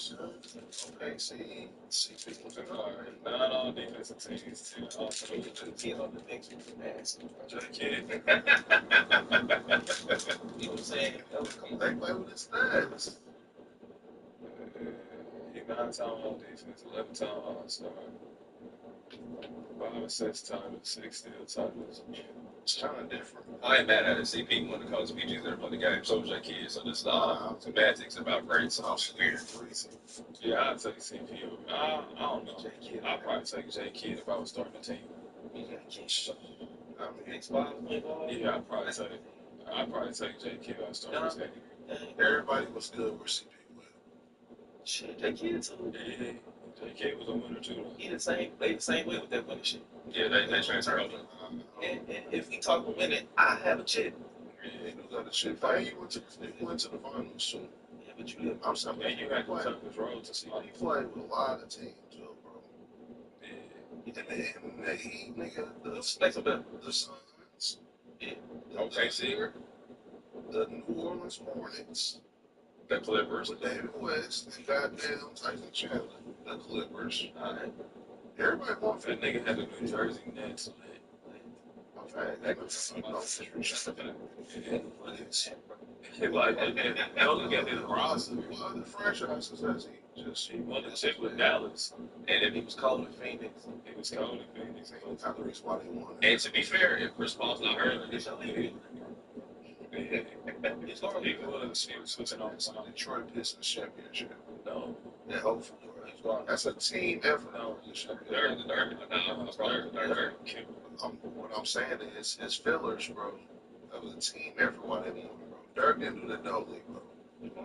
Okay, see people that are not all defensive teams. Also, kid on the next pass. kid. You know what I'm saying? They play with his stats. He 9-time all defense, 11-time all star. 5 assists, time and 6 steal titles. It's kind of different. I ain't mad at it. CP one of the coaches PG's there play the game. So was that kid. So this semantics about grades. So it's weird. Yeah, I'd take CP. I don't know. I'd probably take J Kidd if I was starting the team. Yeah, I'd probably take J Kidd if I was starting the team. Everybody was good where CP went. Shit, J Kidd too. Yeah, J Kidd was a winner too. He the same way with that winning shit. Yeah, they transfer over. And if we talk about winning, I have a chip. Yeah, you got a chip. He went to the finals too. Yeah, but you I'm saying, you had to take his role to see. He played with a lot of teams, though, bro. Yeah. And the Heat, nigga, the Suns, Yeah. OKC, the New Orleans Hornets, the Clippers, with David West, and goddamn Tyson Chandler, the Clippers. Everybody wants That nigga had the New Jersey Nets on it. That was Like, don't look at his roster. What other franchises has he just? He won the chip with Dallas. and if he was cold in Phoenix. He was cold in Phoenix. That's the reason why they won. and to be fair, if Chris Paul's not hurt, It's only He was switching on some. Detroit Pistons championship. No. Yeah, hopefully. That's a team effort. No. they're the Derby. What I'm saying is, it's fillers, bro. That was a team effort while they won, bro. Dirk didn't do that no league, bro.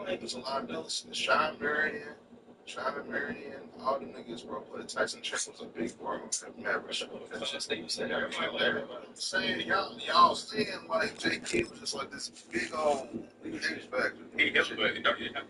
There's a lot of niggas. Sean Marion, all the niggas, bro. But Tyson Chandler was a big bro. Mavericks. I'm saying, y'all saying like J Kidd was just like this big old X factor. He helped, but yeah.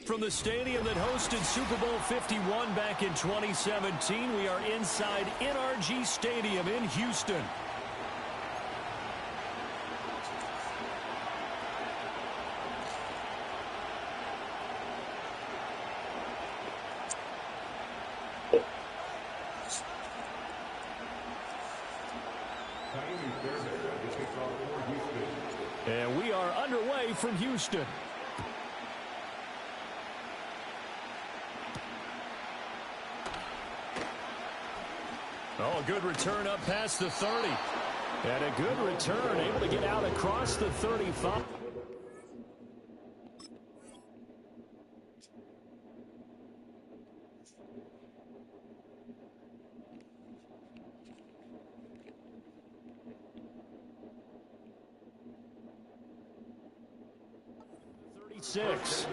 From the stadium that hosted Super Bowl 51 back in 2017, we are inside NRG Stadium in Houston. And we are underway from Houston. Oh, a good return up past the 30. And a good return, able to get out across the 35. Six.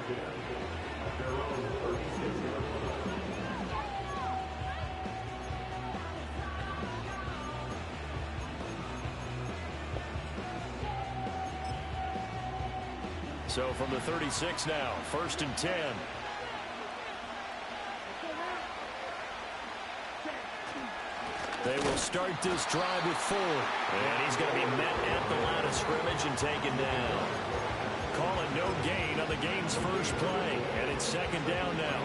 So from the 36 now, 1st and 10. They will start this drive with 4. And he's going to be met at the line of scrimmage and taken down. Call it no gain on the game's first play. And it's 2nd down now.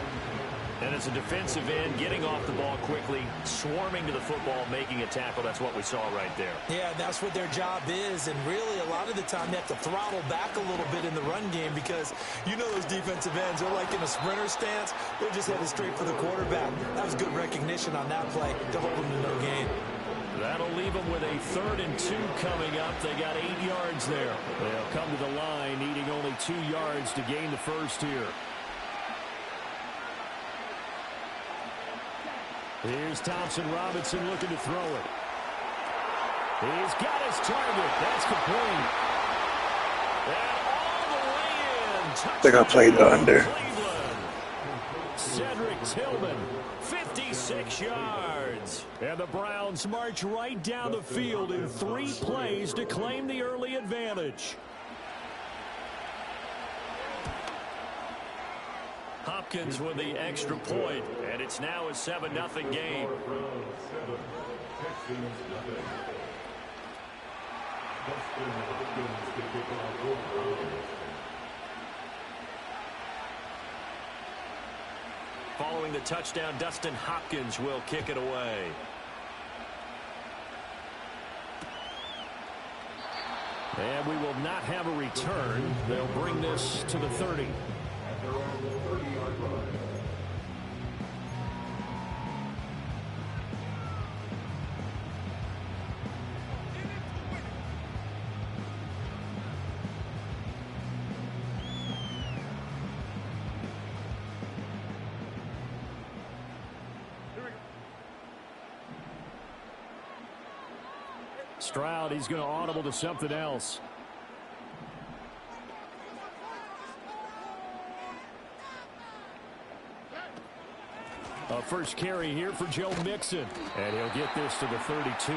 And it's a defensive end getting off the ball quickly, swarming to the football, making a tackle. That's what we saw right there. Yeah, that's what their job is. And really, a lot of the time, they have to throttle back a little bit in the run game because you know those defensive ends, they're like in a sprinter stance. They're just headed straight for the quarterback. That was good recognition on that play to hold them to no gain. That'll leave them with a 3rd and 2 coming up. They got 8 yards there. They'll come to the line, needing only 2 yards to gain the first here. Here's Thompson Robinson looking to throw it. He's got his target. That's complete. And all the way in. I think I played the under. Cedric Tillman, 56 yards. And the Browns march right down the field in 3 plays to claim the early advantage. Hopkins with the extra point, and it's now a 7-0 game. Following the touchdown, Dustin Hopkins will kick it away. And we will not have a return. They'll bring this to the 30. Stroud, he's going to audible to something else. A first carry here for Joe Mixon. And he'll get this to the 32.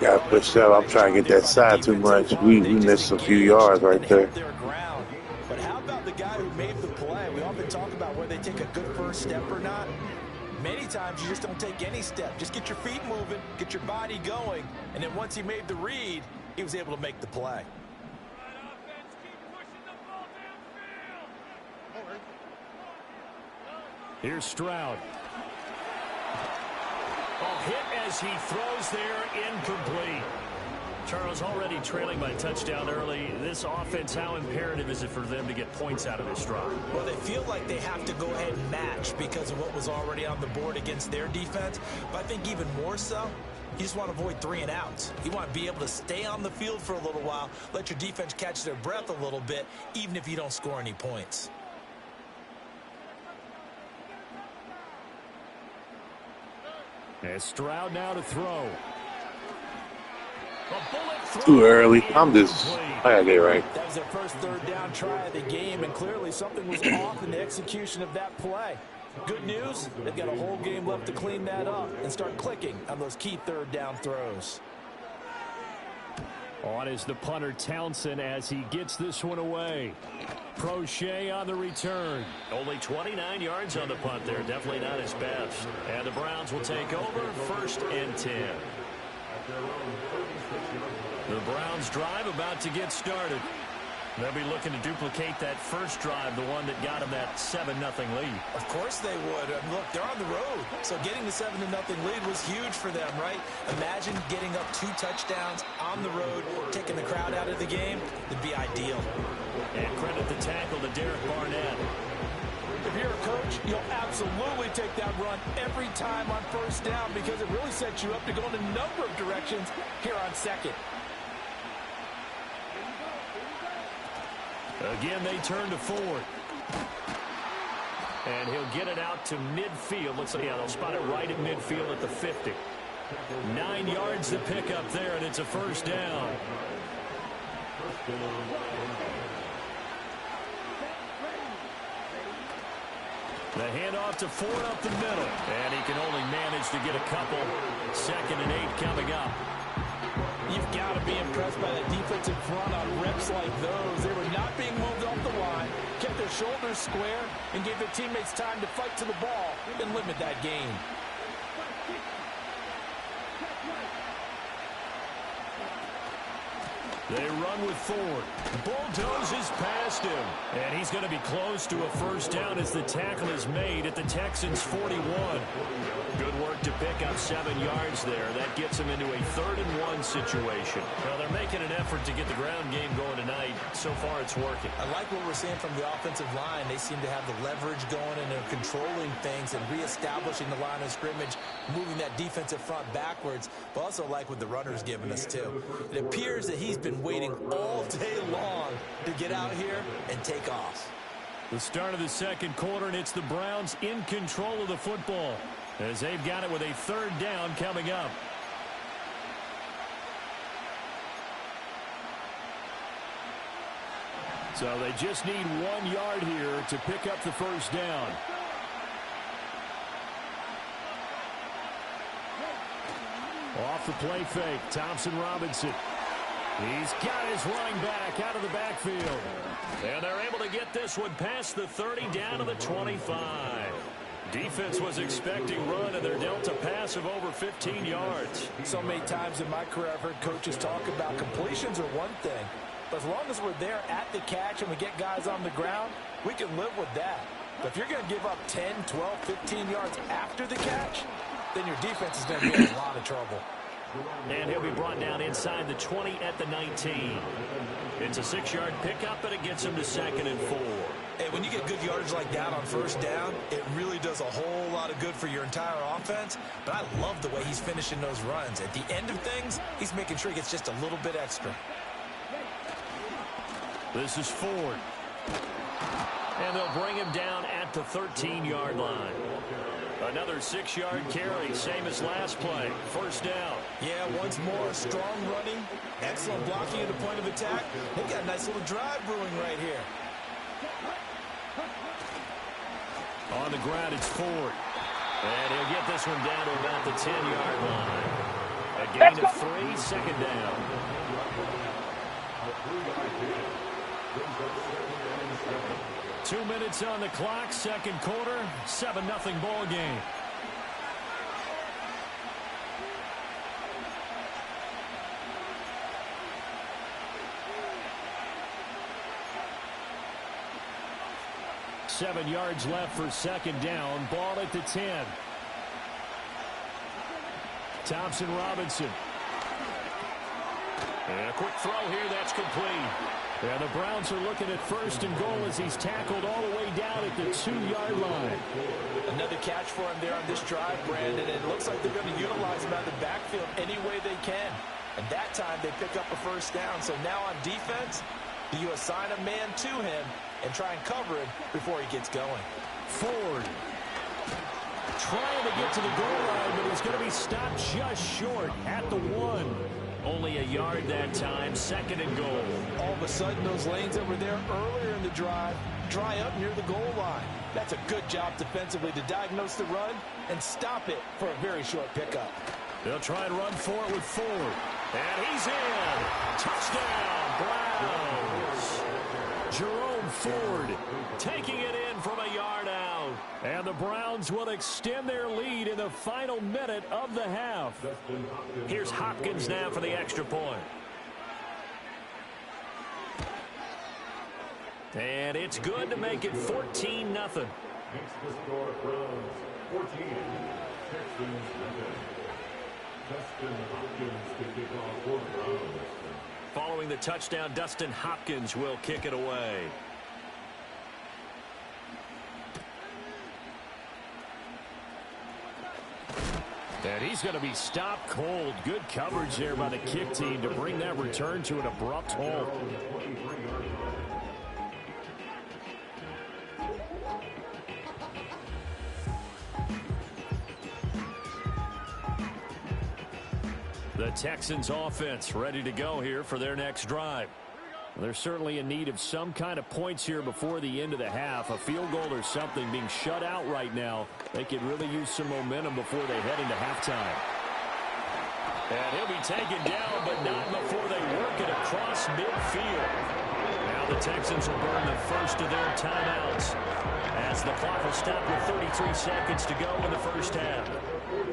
Got to push up. I'm trying to get that side too much. We missed a few yards right there. But how about the guy who made the play? We often talk about whether they take a good first step or not. Many times you just don't take any step. Just get your feet moving, get your body going, and then once he made the read, he was able to make the play. Here's Stroud. Oh, hit as he throws there, incomplete. Charles, already trailing by touchdown early. This offense, how imperative is it for them to get points out of this drive? Well, they feel like they have to go ahead and match because of what was already on the board against their defense. But I think even more so, you just want to avoid 3 and outs. You want to be able to stay on the field for a little while, let your defense catch their breath a little bit, even if you don't score any points. And Stroud now to throw. Too early. I gotta get right. That was their first 3rd down try of the game, and clearly something was off in the execution of that play. Good news, they've got a whole game left to clean that up and start clicking on those key 3rd down throws. On is the punter Townsend as he gets this one away. Prochet on the return. Only 29 yards on the punt there. Definitely not his best. And the Browns will take over 1st and 10. The Browns drive about to get started. They'll be looking to duplicate that first drive, the one that got them that 7-0 lead. Of course they would. Look, they're on the road. So getting the 7-0 lead was huge for them, right? Imagine getting up 2 touchdowns on the road, taking the crowd out of the game. It'd be ideal. And credit the tackle to Derek Barnett. If you're a coach, you'll absolutely take that run every time on 1st down because it really sets you up to go in a number of directions here on 2nd. Again, they turn to Ford. And he'll get it out to midfield. Looks like, yeah, they'll spot it right at midfield at the 50. 9 yards to pick up there, and it's a 1st down. The handoff to Ford up the middle. And he can only manage to get a couple. 2nd and 8 coming up. You've got to be impressed by the defensive front on reps like those. They were not being moved off the line, kept their shoulders square, and gave their teammates time to fight to the ball and limit that gain. They run with Ford. Bulldozes past him. And he's going to be close to a 1st down as the tackle is made at the Texans' 41. Good work to pick up 7 yards there. That gets him into a 3rd and 1 situation. Well, they're making an effort to get the ground game going tonight. So far, it's working. I like what we're seeing from the offensive line. They seem to have the leverage going, and they're controlling things and reestablishing the line of scrimmage, moving that defensive front backwards. But also like what the runner's giving us, too. It appears that he's been waiting all day long to get out here and take off. The start of the 2nd quarter, and it's the Browns in control of the football as they've got it with a 3rd down coming up. So they just need 1 yard here to pick up the 1st down. Off the play fake, Thompson Robinson. He's got his running back out of the backfield. And they're able to get this one past the 30 down to the 25. Defense was expecting run, and they're dealt a pass of over 15 yards. So many times in my career I've heard coaches talk about completions are one thing. But as long as we're there at the catch and we get guys on the ground, we can live with that. But if you're going to give up 10, 12, 15 yards after the catch, then your defense is going to be in a lot of trouble. And he'll be brought down inside the 20 at the 19. It's a 6-yard pickup, and it gets him to 2nd and 4. And when you get good yardage like that on first down, it really does a whole lot of good for your entire offense. But I love the way he's finishing those runs. At the end of things, he's making sure he gets just a little bit extra. This is Ford. And they'll bring him down at the 13-yard line. Another 6-yard carry, same as last play. First down. Yeah, once more, strong running, excellent blocking at the point of attack. They've got a nice little drive brewing right here. On the ground, it's Ford. And he'll get this one down to about the 10-yard line. A gain of 3, 2nd down. Two minutes on the clock, second quarter, 7-0 ball game. Seven yards left for second down. Ball at the 10. Thompson Robinson. And a quick throw here, that's complete. And the Browns are looking at 1st and goal as he's tackled all the way down at the 2-yard line. Another catch for him there on this drive, Brandon. It looks like they're going to utilize him out of the backfield any way they can. And that time they pick up a first down. So now on defense, do you assign a man to him and try and cover him before he gets going? Ford trying to get to the goal line, but he's going to be stopped just short at the 1. Only a yard that time, 2nd and goal. All of a sudden, those lanes that were there earlier in the drive dry up near the goal line. That's a good job defensively to diagnose the run and stop it for a very short pickup. They'll try and run for it with Ford. And he's in. Touchdown, Browns. Jerome Ford taking it in from a yard out. And the Browns will extend their lead in the final minute of the half. Here's Hopkins now for the extra point. And it's good to make it 14-0. Makes the score Browns 14, Texans nothing. Dustin Hopkins to kick off for the Browns. Following the touchdown, Dustin Hopkins will kick it away. And he's going to be stopped cold. Good coverage there by the kick team to bring that return to an abrupt halt. The Texans offense ready to go here for their next drive. They're certainly in need of some kind of points here before the end of the half. A field goal or something being shut out right now. They could really use some momentum before they head into halftime. And he'll be taken down, but not before they work it across midfield. Now the Texans will burn the first of their timeouts as the clock will stop with 33 seconds to go in the first half.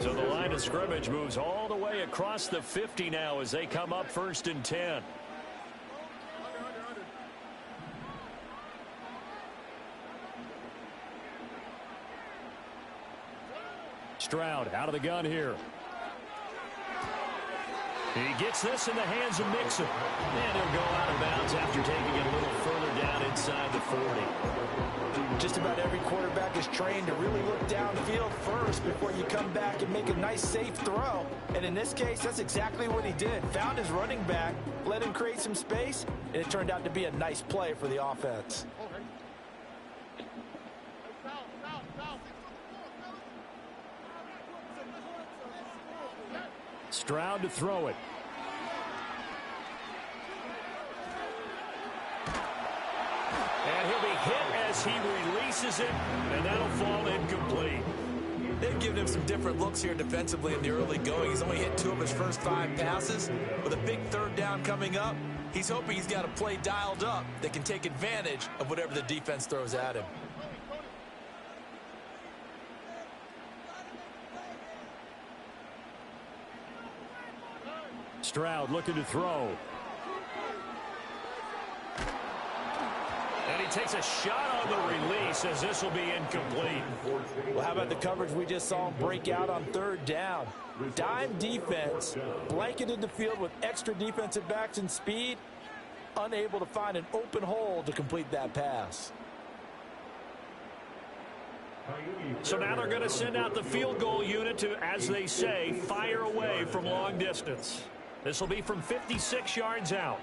So the line of scrimmage moves all the way across the 50 now as they come up 1st and 10. Stroud out of the gun here. He gets this in the hands of Mixon. And he'll go out of bounds after taking it a little further down inside the 40. Just about every quarterback is trained to really look downfield first before you come back and make a nice, safe throw. And in this case, that's exactly what he did. Found his running back, let him create some space, and it turned out to be a nice play for the offense. Stroud to throw it. And he'll be hit as he releases it, and that'll fall incomplete. They've given giving him some different looks here defensively in the early going. He's only hit 2 of his first 5 passes. With a big 3rd down coming up, he's hoping he's got a play dialed up that can take advantage of whatever the defense throws at him. Stroud looking to throw. And he takes a shot on the release as this will be incomplete. Well, how about the coverage we just saw him break out on 3rd down? Dime defense, blanketed the field with extra defensive backs and speed, unable to find an open hole to complete that pass. So now they're going to send out the field goal unit to, as they say, fire away from long distance. This will be from 56 yards out.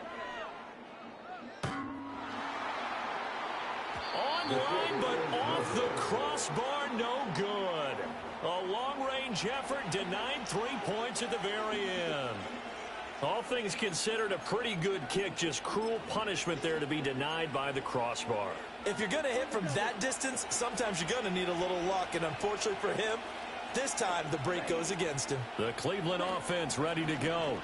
Online, but off the crossbar, no good. A long-range effort denied 3 points at the very end. All things considered, a pretty good kick, just cruel punishment there to be denied by the crossbar. If you're going to hit from that distance, sometimes you're going to need a little luck, and unfortunately for him, this time the break goes against him. The Cleveland offense ready to go.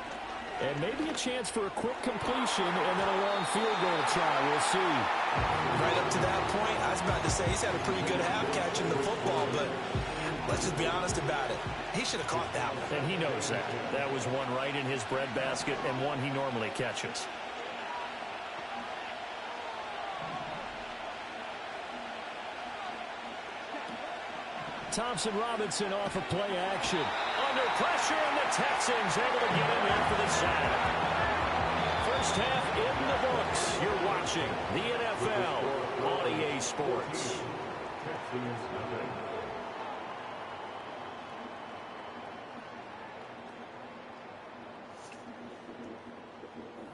And maybe a chance for a quick completion and then a long field goal try. We'll see. Right up to that point, I was about to say he's had a pretty good half catching the football, but let's just be honest about it. He should have caught that one. And he knows that. That was one right in his breadbasket and one he normally catches. Thompson Robinson off of play action. Under pressure, and the Texans able to get in there for the sack. First half in the books. You're watching the NFL on EA Sports.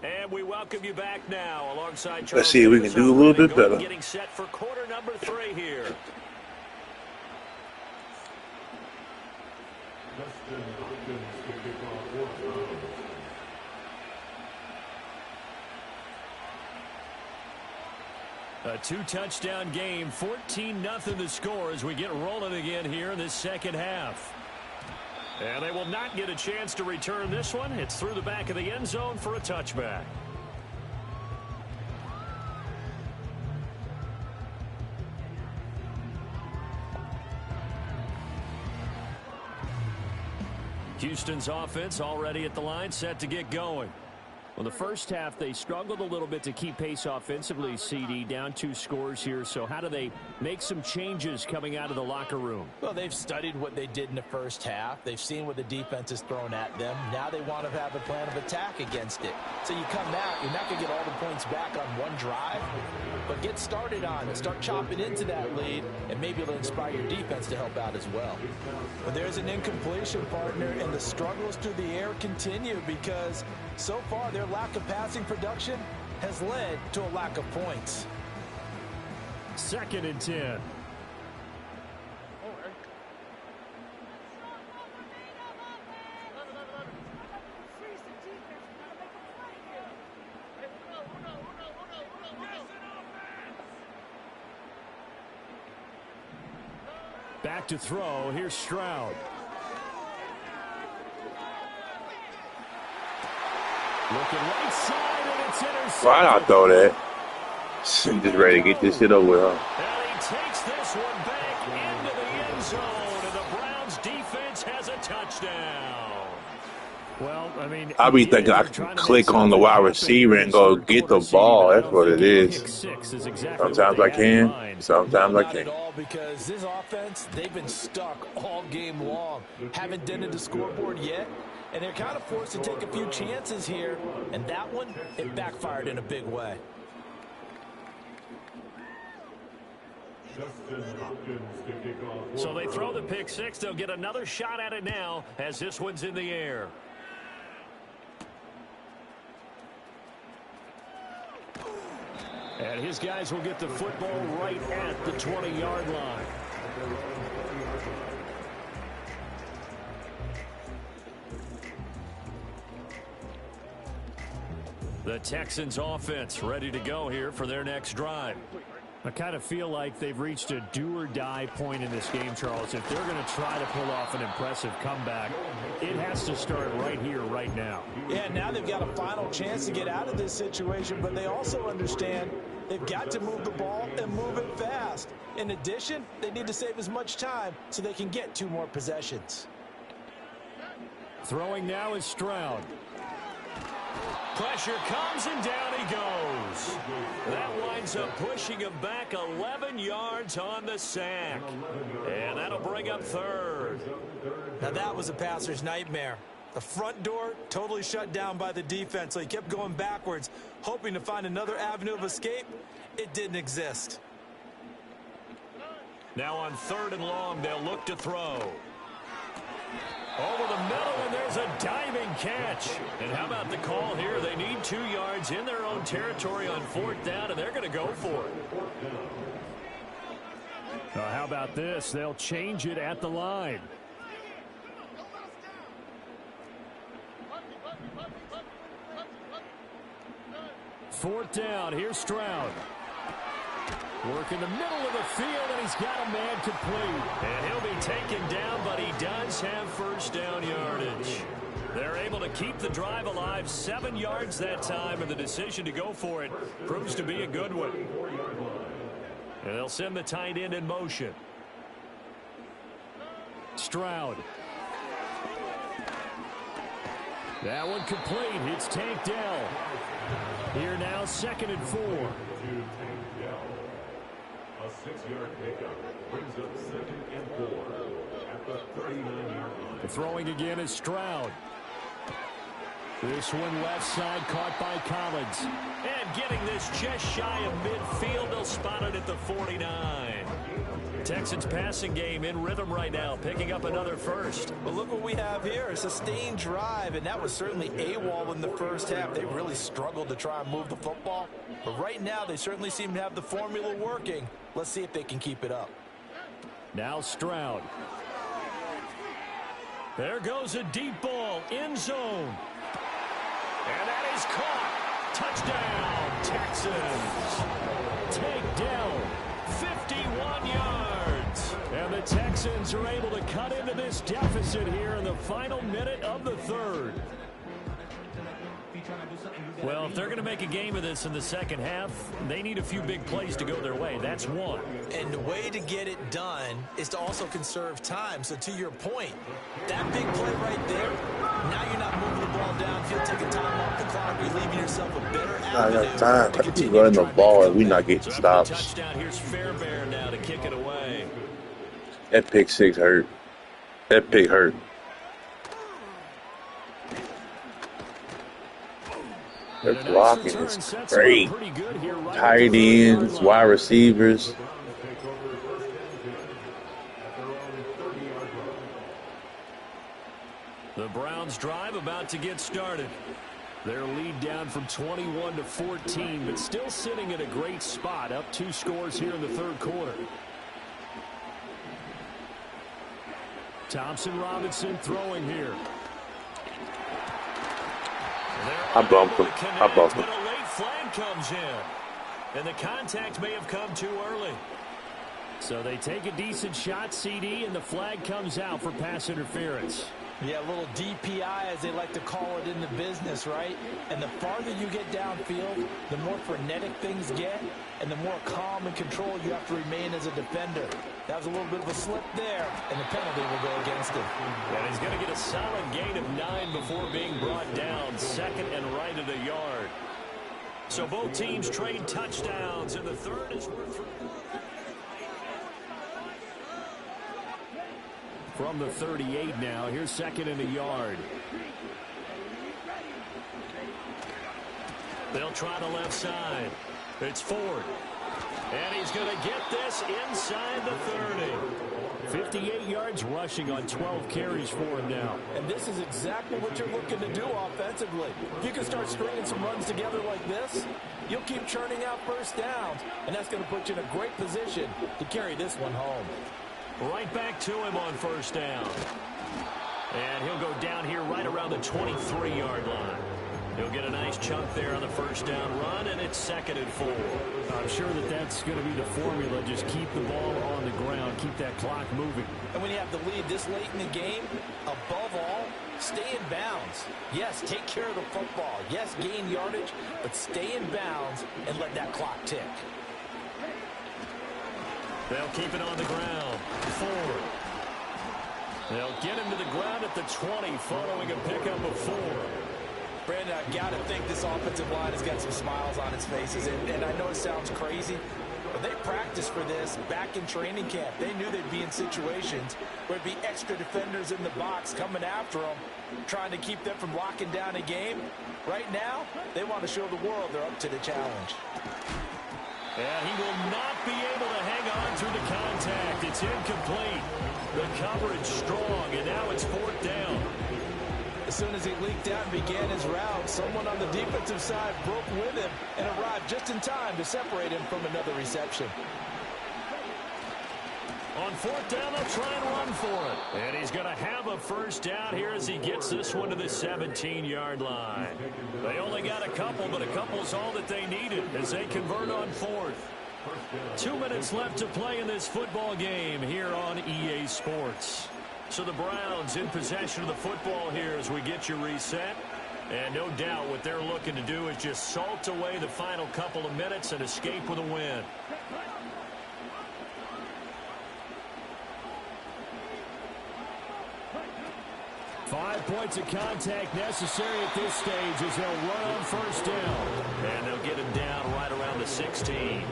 And we welcome you back now alongside Charles. Let's see if we can do a little bit better. Getting set for quarter number 3 here. A 2-touchdown game, 14-0 the score as we get rolling again here in this second half. And they will not get a chance to return this one. It's through the back of the end zone for a touchback. Houston's offense already at the line, set to get going. Well, the first half, they struggled a little bit to keep pace offensively, CD, down 2 scores here. So how do they make some changes coming out of the locker room? Well, they've studied what they did in the first half. They've seen what the defense has thrown at them. Now they want to have a plan of attack against it. So you come out, you're not going to get all the points back on one drive, but get started on it. Start chopping into that lead, and maybe it'll inspire your defense to help out as well. But there's an incompletion, partner, and the struggles through the air continue because so far their lack of passing production has led to a lack of points. 2nd and 10. Back to throw. Here's Stroud. Looking right side, and it's intercepted. Why not throw that? Just ready to get this shit over with, huh? And he takes this one back into the end zone, and the Browns defense has a touchdown. Well, I mean, I be thinking I can click on the wide receiver and go get the ball. That's what it is. Sometimes I can, sometimes I can't. Because this offense, they've been stuck all game long. Haven't dented the scoreboard yet, and they're kind of forced to take a few chances here. And that one, it backfired in a big way. So they throw the pick 6. They'll get another shot at it now as this one's in the air. And his guys will get the football right at the 20-yard line. The Texans offense ready to go here for their next drive. I kind of feel like they've reached a do-or-die point in this game, Charles. If they're going to try to pull off an impressive comeback, it has to start right here, right now. Yeah, now they've got a final chance to get out of this situation, but they also understand they've got to move the ball and move it fast. In addition, they need to save as much time so they can get 2 more possessions. Throwing now is Stroud. Pressure comes and down he goes. That winds up pushing him back 11 yards on the sack. And that'll bring up 3rd. Now that was a passer's nightmare. The front door totally shut down by the defense, so he kept going backwards, hoping to find another avenue of escape. It didn't exist. Now on 3rd and long, they'll look to throw. Over the middle, and there's a diving catch. And how about the call here? They need 2 yards in their own territory on 4th down, and they're going to go for it. How about this? They'll change it at the line. Fourth down. Here's Stroud. Work in the middle of the field, and he's got a man complete. And he'll be taken down, but he does have 1st down yardage. They're able to keep the drive alive, 7 yards that time, and the decision to go for it proves to be a good one. And they'll send the tight end in motion. Stroud. That one complete. It's Tank Dell. Here now, 2nd and 4. A 6-yard pickup brings up 2nd and 4 at the 39-yard line. Throwing again is Stroud. This one left side caught by Collins. And getting this just shy of midfield. They'll spot it at the 49. Texans passing game in rhythm right now, picking up another 1st. But look what we have here, a sustained drive, and that was certainly AWOL in the first half. They really struggled to try and move the football. But right now, they certainly seem to have the formula working. Let's see if they can keep it up. Now Stroud. There goes a deep ball, end zone. And that is caught. Touchdown, Texans. Take down, 51 yards. And the Texans are able to cut into this deficit here in the final minute of the 3rd. Well, if they're going to make a game of this in the second half, they need a few big plays to go their way. That's one. And the way to get it done is to also conserve time. So to your point, that big play right there, now you're not moving the ball downfield, taking time off the clock, you're leaving yourself a better avenue. I got time. I keep running the ball and we not getting stops. Touchdown. Here's Fairbairn now to kick it away. That pick 6 hurt. That pick hurt. Their blocking is great. Tight ends, wide receivers. The Browns drive about to get started. Their lead down from 21 to 14, but still sitting in a great spot, up 2 scores here in the 3rd quarter. Thompson Robinson throwing here. I bumped him. I bumped him. But a late flag comes in, and the contact may have come too early. So they take a decent shot, CD, and the flag comes out for pass interference. Yeah, a little DPI, as they like to call it in the business, right? And the farther you get downfield, the more frenetic things get, and the more calm and control you have to remain as a defender. That was a little bit of a slip there, and the penalty will go against him. And he's going to get a solid gain of 9 before being brought down, 2nd and right at a yard. So both teams trade touchdowns, and the 3rd is worth 3. From the 38 now, here's 2nd and a yard. They'll try the left side. It's Ford. And he's going to get this inside the 30. 58 yards rushing on 12 carries for him now. And this is exactly what you're looking to do offensively. If you can start stringing some runs together like this, you'll keep churning out 1st downs, and that's going to put you in a great position to carry this one home. Right back to him on 1st down. And he'll go down here right around the 23-yard line. He'll get a nice chunk there on the first down run, and it's 2nd and 4. I'm sure that that's going to be the formula. Just keep the ball on the ground, keep that clock moving. And when you have the lead this late in the game, above all, stay in bounds. Yes, take care of the football. Yes, gain yardage, but stay in bounds and let that clock tick. They'll keep it on the ground. 4. They'll get him to the ground at the 20, following a pickup of 4. Brandon, I've got to think this offensive line has got some smiles on its faces. And I know it sounds crazy, but they practiced for this back in training camp. They knew they'd be in situations where there'd be extra defenders in the box coming after them, trying to keep them from locking down a game. Right now, they want to show the world they're up to the challenge. And he will not be able to hang on through the contact. It's incomplete. The coverage strong, and now it's 4th down. As soon as he leaked out and began his route, someone on the defensive side broke with him and arrived just in time to separate him from another reception. On 4th down, they'll try and run for it. And he's going to have a first down here as he gets this one to the 17-yard line. They only got a couple, but a couple's all that they needed as they convert on 4th. 2 minutes left to play in this football game here on EA Sports. So the Browns in possession of the football here as we get you reset. And no doubt what they're looking to do is just salt away the final couple of minutes and escape with a win. Five points of contact necessary at this stage as they'll run on first down. And they'll get him down right around the 16.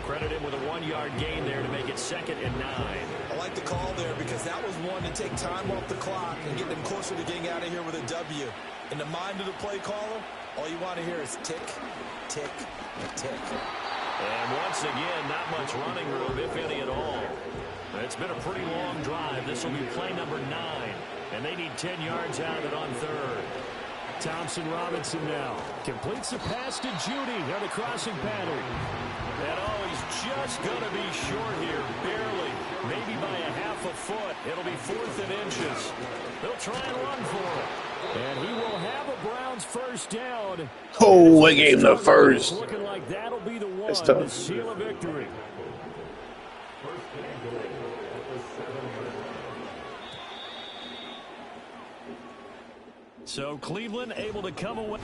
Credit him with a 1-yard gain there to make it 2nd and 9. I like the call there because that was one to take time off the clock and get them closer to getting out of here with a W. In the mind of the play caller, all you want to hear is tick, tick, tick. And once again, not much running room, if any at all. It's been a pretty long drive. This will be play number 9. And they need 10 yards out of it on 3rd. Thompson Robinson now completes the pass to Judy on the crossing pattern. And oh, he's just going to be short here, barely, maybe by a half a foot. It'll be 4th and inches. They'll try and run for it. And he will have a Browns first down. Oh, I gave him the first. Looking like that'll be the one That's to tough. seal a victory. So Cleveland able to come away.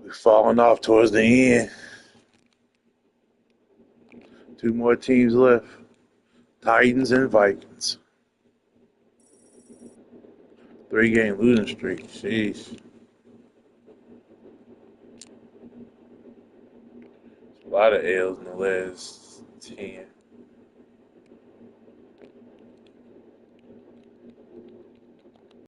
We're falling off towards the end. 2 more teams left. Titans and Vikings. 3-game losing streak. Jeez. A lot of L's in the last 10.